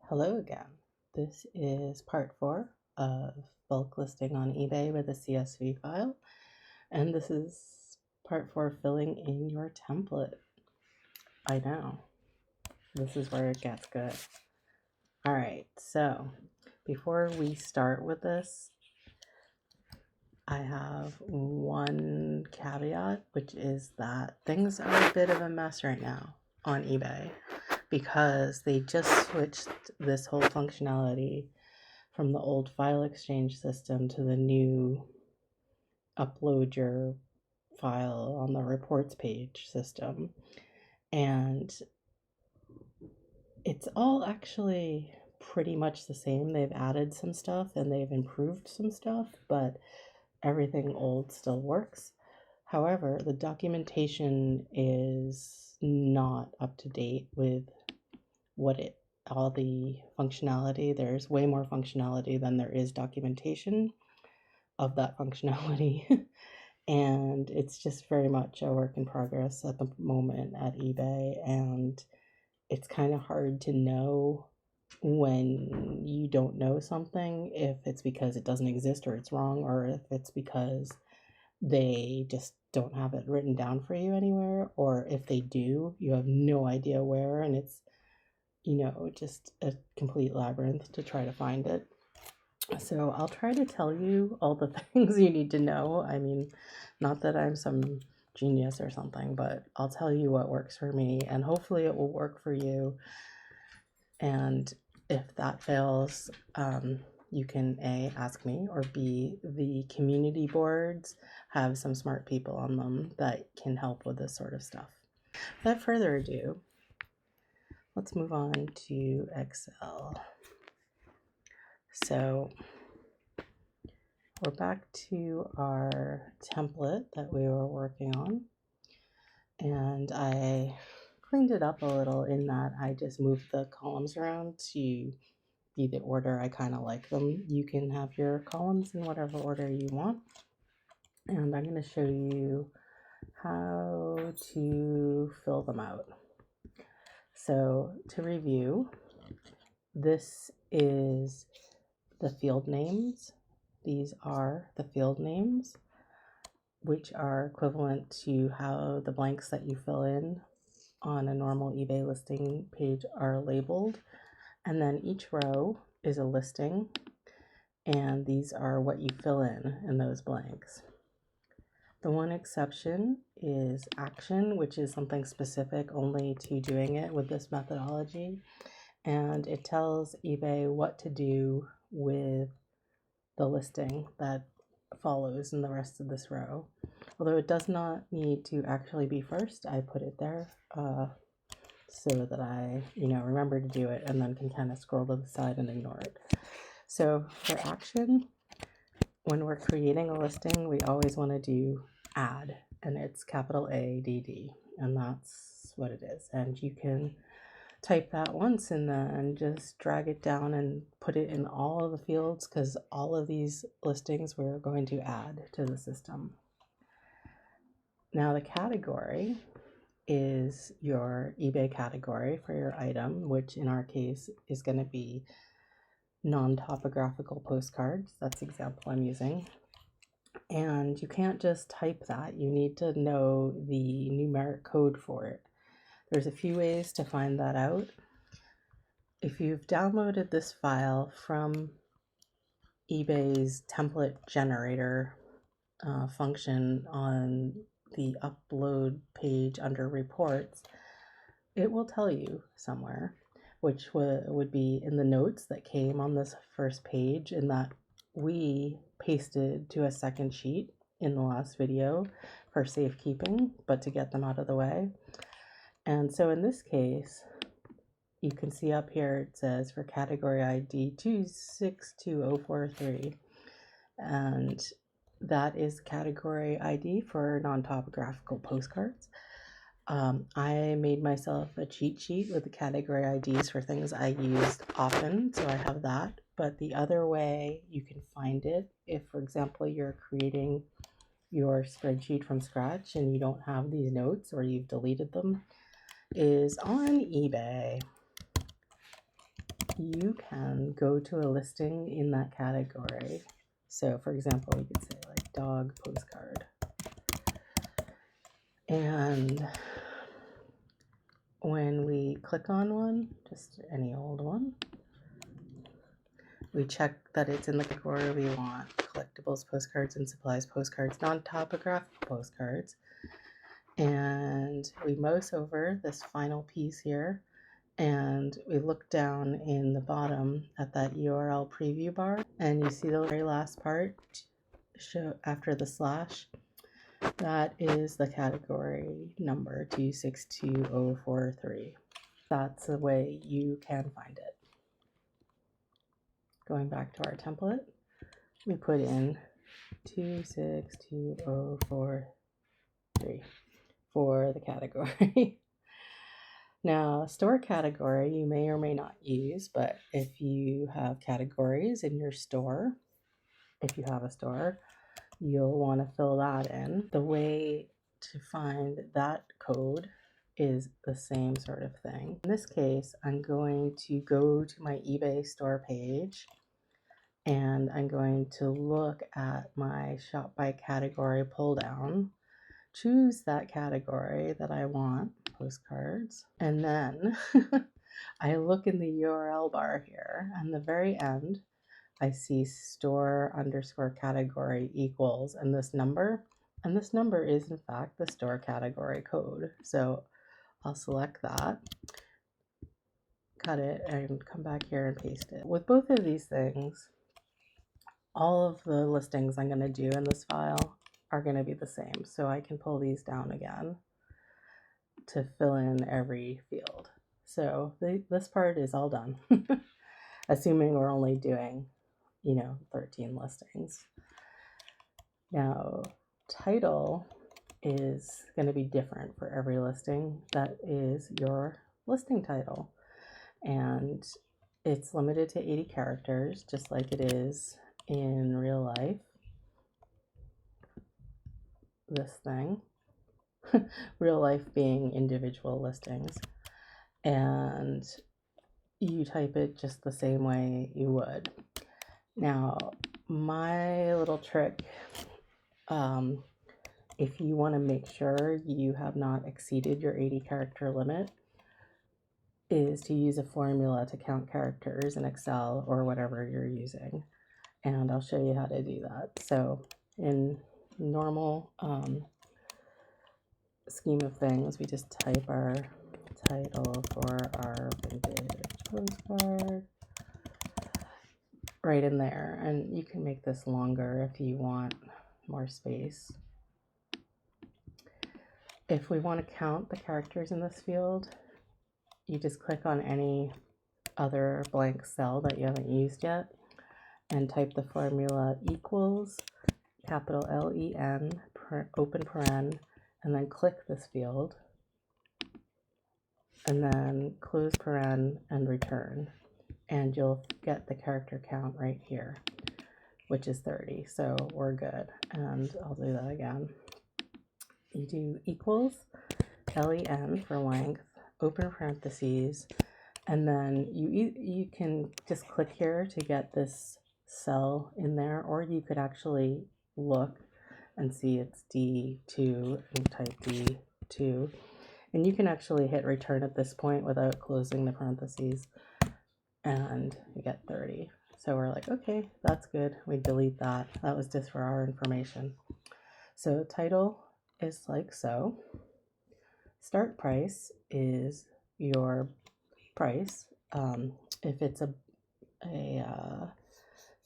Hello again. This is part 4 of bulk listing on eBay with a CSV file, and this is part 4, filling in your template. I know, this is where it gets good. All right, so before we start with this, I have one caveat, which is that things are a bit of a mess right now on eBay because they just switched this whole functionality from the old file exchange system to the new upload your file on the reports page system. And it's all actually pretty much the same. They've added some stuff and they've improved some stuff, but everything old still works. However, the documentation is not up to date with all the functionality. There's way more functionality than there is documentation of that functionality. And it's just very much a work in progress at the moment at eBay, and it's kind of hard to know when you don't know something, if it's because it doesn't exist or it's wrong, or if it's because they just don't have it written down for you anywhere, or if they do, you have no idea where, and it's, just a complete labyrinth to try to find it. So I'll try to tell you all the things you need to know. I mean, not that I'm some genius or something, but I'll tell you what works for me, and hopefully it will work for you. And if that fails, you can A, ask me, or B, the community boards have some smart people on them that can help with this sort of stuff. Without further ado, let's move on to Excel. So we're back to our template that we were working on, and I cleaned it up a little in that I just moved the columns around to be the order I kind of like them. You can have your columns in whatever order you want, and I'm going to show you how to fill them out. So to review, this is the field names. These are the field names, which are equivalent to how the blanks that you fill in on a normal eBay listing page are labeled. And then each row is a listing, and these are what you fill in those blanks. The one exception is action, which is something specific only to doing it with this methodology. And it tells eBay what to do with the listing that follows in the rest of this row. Although it does not need to actually be first, I put it there so that I, remember to do it and then can kind of scroll to the side and ignore it. So for action, when we're creating a listing, we always want to do add, and it's capital ADD, and that's what it is. And you can type that once and then just drag it down and put it in all of the fields, because all of these listings we're going to add to the system. Now the category is your eBay category for your item, which in our case is going to be non-topographical postcards. That's the example I'm using. And you can't just type that. You need to know the numeric code for it. There's a few ways to find that out. If you've downloaded this file from eBay's template generator function on the upload page under reports, it will tell you somewhere, which would be in the notes that came on this first page, and that we pasted to a second sheet in the last video for safekeeping, but to get them out of the way. And so in this case, you can see up here it says for category ID 262043, and that is category ID for non-topographical postcards. I made myself a cheat sheet with the category IDs for things I used often, so I have that. But the other way you can find it, if, for example, you're creating your spreadsheet from scratch and you don't have these notes or you've deleted them, is on eBay. you can go to a listing in that category. So for example, we could say like dog postcard. And when we click on one, just any old one, we check that it's in the category we want: collectibles, postcards, and supplies postcards, non-topographical postcards. And we mouse over this final piece here, and we look down in the bottom at that URL preview bar, and you see the very last part show after the slash. That is the category number 262043. That's the way you can find it. Going back to our template, we put in 262043 for the category. Now, store category you may or may not use, but if you have categories in your store, if you have a store, you'll want to fill that in. The way to find that code is the same sort of thing. In this case, I'm going to go to my eBay store page, and I'm going to look at my shop by category pull down, choose that category that I want, postcards, and then I look in the URL bar here, and the very end I see store underscore category equals and this number is in fact the store category code. So I'll select that, cut it, and come back here and paste it. With both of these things, all of the listings I'm going to do in this file are going to be the same. So I can pull these down again to fill in every field. So this part is all done, assuming we're only doing 13 listings. Now, title is going to be different for every listing. That is your listing title, and it's limited to 80 characters, just like it is in real life. This thing, real life being individual listings, and you type it just the same way you would. Now, my little trick, if you want to make sure you have not exceeded your 80 character limit, is to use a formula to count characters in Excel or whatever you're using. And I'll show you how to do that. So in normal scheme of things, we just type our title for our vintage postcard right in there, and you can make this longer if you want more space. If we want to count the characters in this field, you just click on any other blank cell that you haven't used yet and type the formula equals capital LEN open paren, and then click this field and then close paren and return, and you'll get the character count right here, which is 30. So we're good. And I'll do that again. You do equals LEN for length, open parentheses, and then you can just click here to get this cell in there, or you could actually look and see it's D2 and type D2, and you can actually hit return at this point without closing the parentheses, and you get 30. So we're like, okay, that's good. We delete that. That was just for our information. So title is like so. Start price is your price. If it's a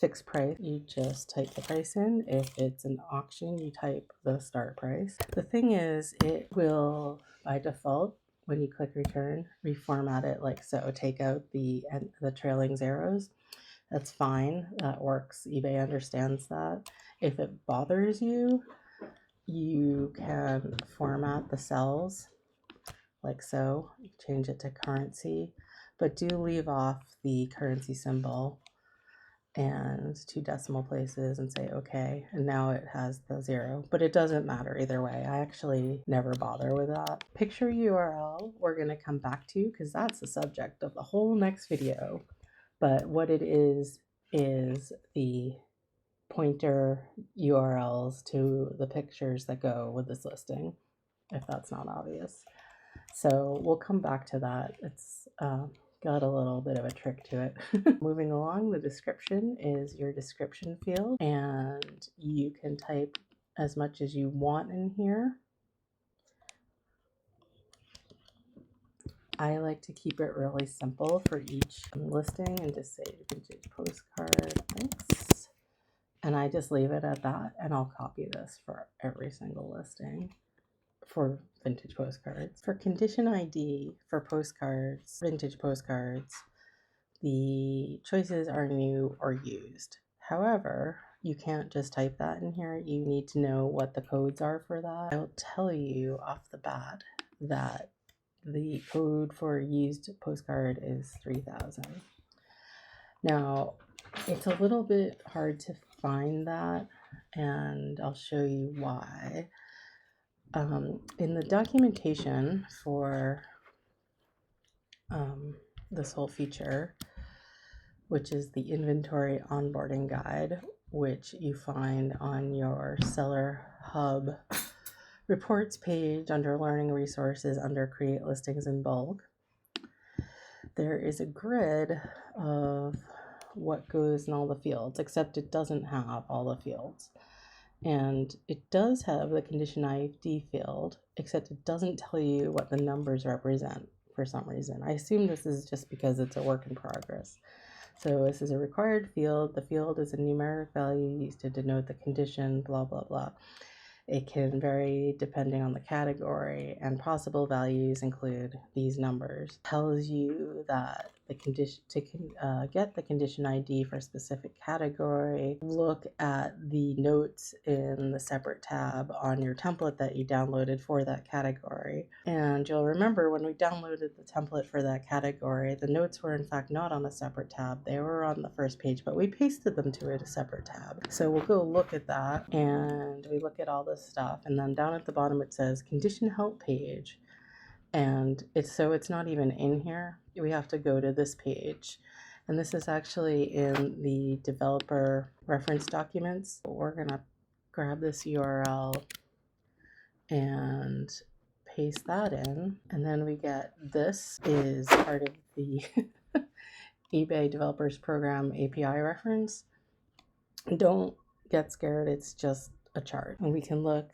fixed price, you just type the price in. If it's an auction, you type the start price. The thing is, it will, by default, when you click return, reformat it like so. Take out the trailing zeros. That's fine. That works. eBay understands that. If it bothers you, you can format the cells like so. Change it to currency, but do leave off the currency symbol and 2 decimal places and say okay, and now it has the 0, but it doesn't matter either way. I actually never bother with that. Picture URL we're going to come back to because that's the subject of the whole next video. But what it is the pointer URLs to the pictures that go with this listing, if that's not obvious. So we'll come back to that. It's got a little bit of a trick to it. Moving along, the description is your description field, and you can type as much as you want in here. I like to keep it really simple for each listing and just say vintage postcard, thanks. And I just leave it at that, and I'll copy this for every single listing for vintage postcards. For condition ID for postcards, vintage postcards, the choices are new or used. However, you can't just type that in here. You need to know what the codes are for that. I'll tell you off the bat that the code for used postcard is 3000. Now, it's a little bit hard to find that, and I'll show you why. In the documentation for this whole feature, which is the inventory onboarding guide, which you find on your Seller Hub reports page under learning resources under create listings in bulk, there is a grid of what goes in all the fields, except it doesn't have all the fields. And it does have the condition ID field, except it doesn't tell you what the numbers represent for some reason. I assume this is just because it's a work in progress. So this is a required field. The field is a numeric value used to denote the condition, blah, blah, blah. It can vary depending on the category, and possible values include these numbers. It tells you that the condition to get the condition ID for a specific category. Look at the notes in the separate tab on your template that you downloaded for that category. And you'll remember when we downloaded the template for that category, the notes were in fact not on a separate tab. They were on the first page, but we pasted them to a separate tab. So we'll go look at that, and we look at all this stuff, and then down at the bottom it says condition help page, and it's not even in here. We have to go to this page, and this is actually in the developer reference documents. We're gonna grab this URL and paste that in, and then we get this is part of the eBay Developers Program API reference. Don't get scared, it's just a chart, and we can look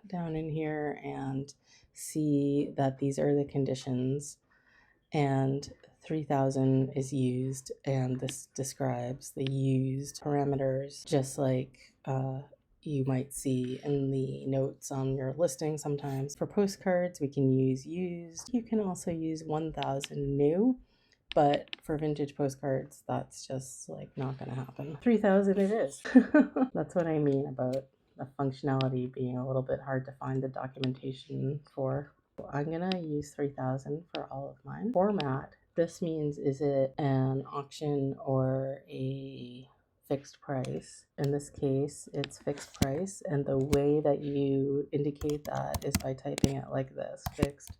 down in here and see that these are the conditions, and 3000 is used, and this describes the used parameters, just like you might see in the notes on your listing sometimes. For postcards, we can use used. You can also use 1000 new, but for vintage postcards, that's just like not gonna happen. 3000 it is. That's what I mean about the functionality being a little bit hard to find the documentation for. I'm gonna use 3000 for all of mine. Format, this means is it an auction or a fixed price? In this case, it's fixed price, and the way that you indicate that is by typing it like this, fixed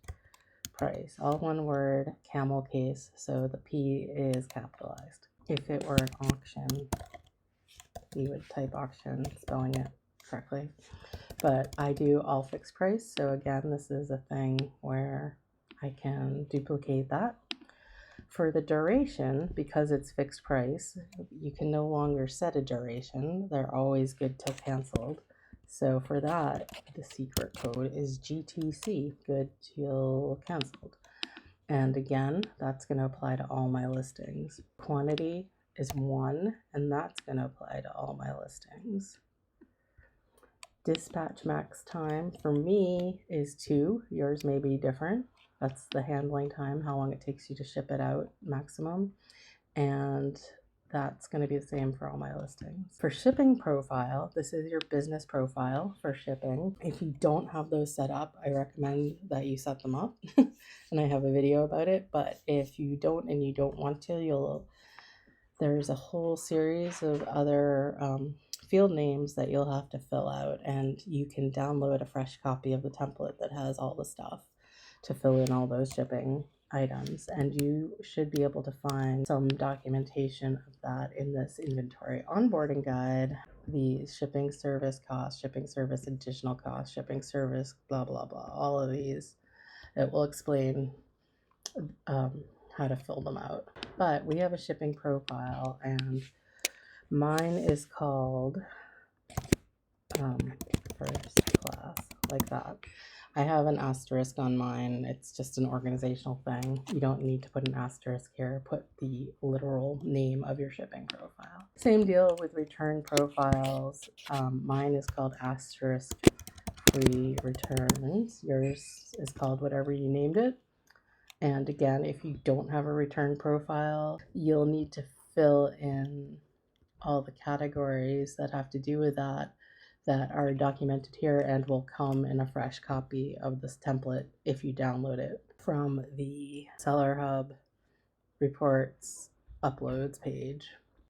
price, all one word, camel case, so the P is capitalized. If it were an auction, you would type auction, spelling it correctly. But I do all fixed price, so again, this is a thing where I can duplicate that. For the duration, because it's fixed price, you can no longer set a duration. They're always good till canceled. So for that, the secret code is GTC, good till canceled. And again, that's going to apply to all my listings. Quantity is 1, and that's going to apply to all my listings. Dispatch max time for me is 2. Yours may be different. That's the handling time, how long it takes you to ship it out maximum. And that's going to be the same for all my listings. For shipping profile, this is your business profile for shipping. If you don't have those set up, I recommend that you set them up. And I have a video about it. But if you don't and you don't want to, there's a whole series of other field names that you'll have to fill out. And you can download a fresh copy of the template that has all the stuff to fill in all those shipping items, and you should be able to find some documentation of that in this inventory onboarding guide. The shipping service cost, shipping service additional cost, shipping service blah blah blah, all of these, it will explain how to fill them out. But we have a shipping profile, and mine is called first class, like that. I have an asterisk on mine. It's just an organizational thing. You don't need to put an asterisk here. Put the literal name of your shipping profile. Same deal with return profiles. Mine is called asterisk free returns. Yours is called whatever you named it. And again, if you don't have a return profile, you'll need to fill in all the categories that have to do with that are documented here and will come in a fresh copy of this template if you download it from the Seller Hub reports uploads page.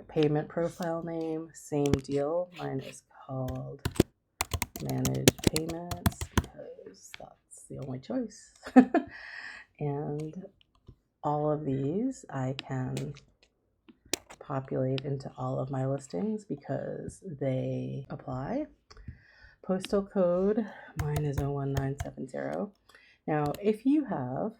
Payment profile name, same deal. Mine is called manage payments because that's the only choice. And all of these I can populate into all of my listings because they apply. Postal code, mine is 01970. Now, if you have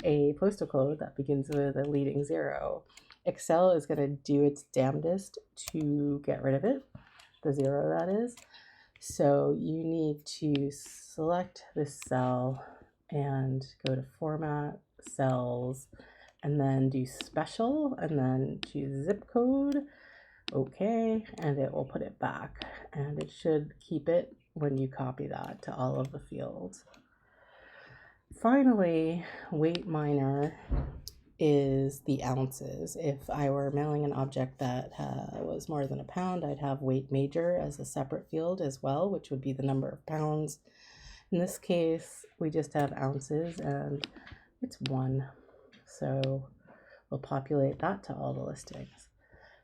a postal code that begins with a leading 0, Excel is going to do its damnedest to get rid of it, the 0 that is. So you need to select this cell and go to Format, Cells, and then do Special, and then choose Zip Code. Okay, and it will put it back, and it should keep it when you copy that to all of the fields. Finally, weight minor is the ounces. If I were mailing an object that was more than a pound, I'd have weight major as a separate field as well, which would be the number of pounds. In this case, we just have ounces, and it's 1. So we'll populate that to all the listings.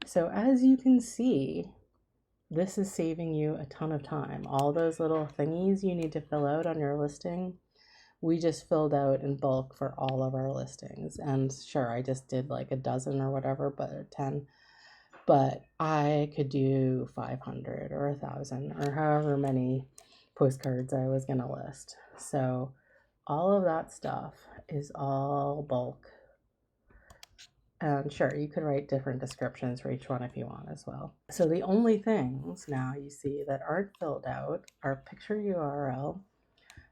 So as you can see, this is saving you a ton of time. All those little thingies you need to fill out on your listing, we just filled out in bulk for all of our listings. And sure, I just did like a dozen or whatever, but 10. But I could do 500 or 1,000 or however many postcards I was going to list. So all of that stuff is all bulk. And sure, you could write different descriptions for each one if you want as well. So the only things now you see that aren't filled out are picture URL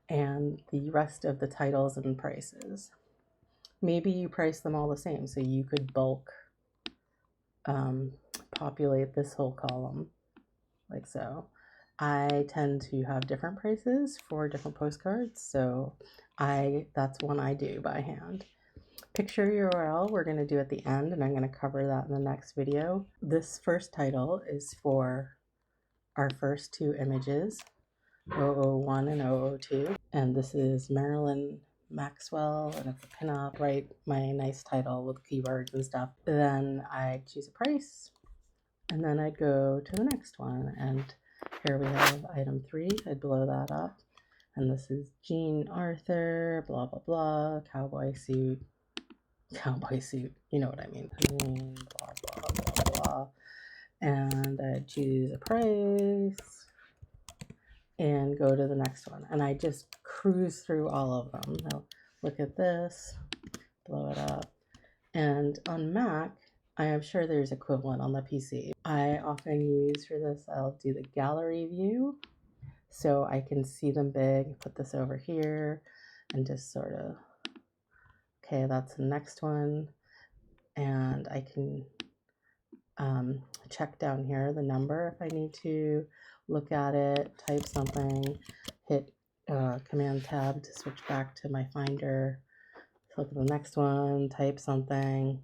and the rest of the titles and prices. Maybe you price them all the same, so you could bulk populate this whole column like so. I tend to have different prices for different postcards, so that's one I do by hand. Picture URL we're going to do at the end, and I'm going to cover that in the next video. This first title is for our first 2 images, 001 and 002, and this is Marilyn Maxwell, and it's a pinup, write my nice title with keywords and stuff. Then I choose a price, and then I'd go to the next one, and here we have item 3. I'd blow that up, and this is Jean Arthur, blah blah blah, cowboy suit, you know what I mean, blah blah blah blah, and I choose a price and go to the next one, and I just cruise through all of them. Now look at this, blow it up, and on Mac I am sure there's equivalent on the PC. I often use for this, I'll do the gallery view so I can see them big. Put this over here and just sort of, okay, that's the next one, and I can check down here the number if I need to, look at it, type something, hit Command Tab to switch back to my Finder, look at the next one, type something,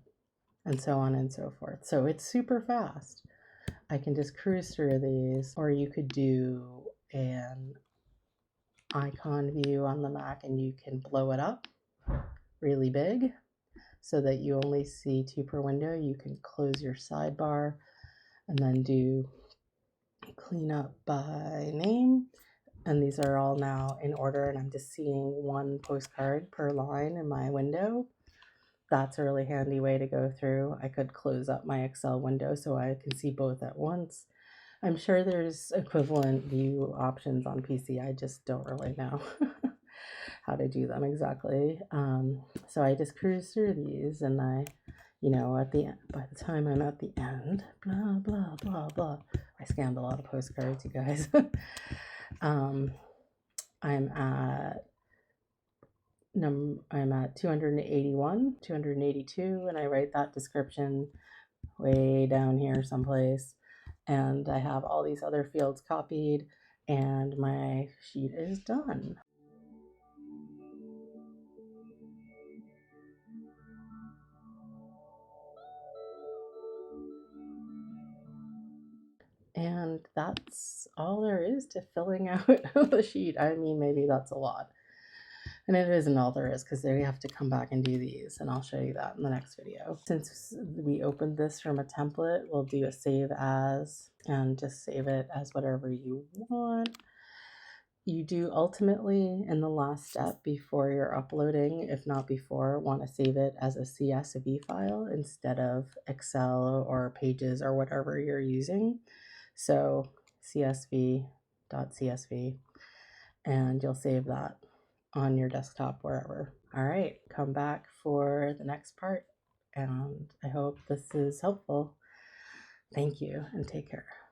and so on and so forth. So it's super fast. I can just cruise through these, or you could do an icon view on the Mac and you can blow it up really big so that you only see 2 per window. You can close your sidebar and then do clean up by name, And these are all now in order, and I'm just seeing one postcard per line in my window. That's a really handy way to go through. I could close up my Excel window so I can see both at once. I'm sure there's equivalent view options on PC. I just don't really know how to do them exactly. So I just cruise through these, and I, at the end, by the time I'm at the end, blah, blah, blah, blah. I scanned a lot of postcards, you guys. I'm at 281, 282, and I write that description way down here someplace. And I have all these other fields copied, and my sheet is done. And that's all there is to filling out the sheet. I mean, maybe that's a lot. And it isn't all there is, because they have to come back and do these, and I'll show you that in the next video. Since we opened this from a template, we'll do a save as, and just save it as whatever you want. You do ultimately, in the last step before you're uploading, if not before, want to save it as a CSV file instead of Excel or Pages or whatever you're using. So CSV.csv, and you'll save that on your desktop wherever. All right, come back for the next part, and I hope this is helpful. Thank you, and take care.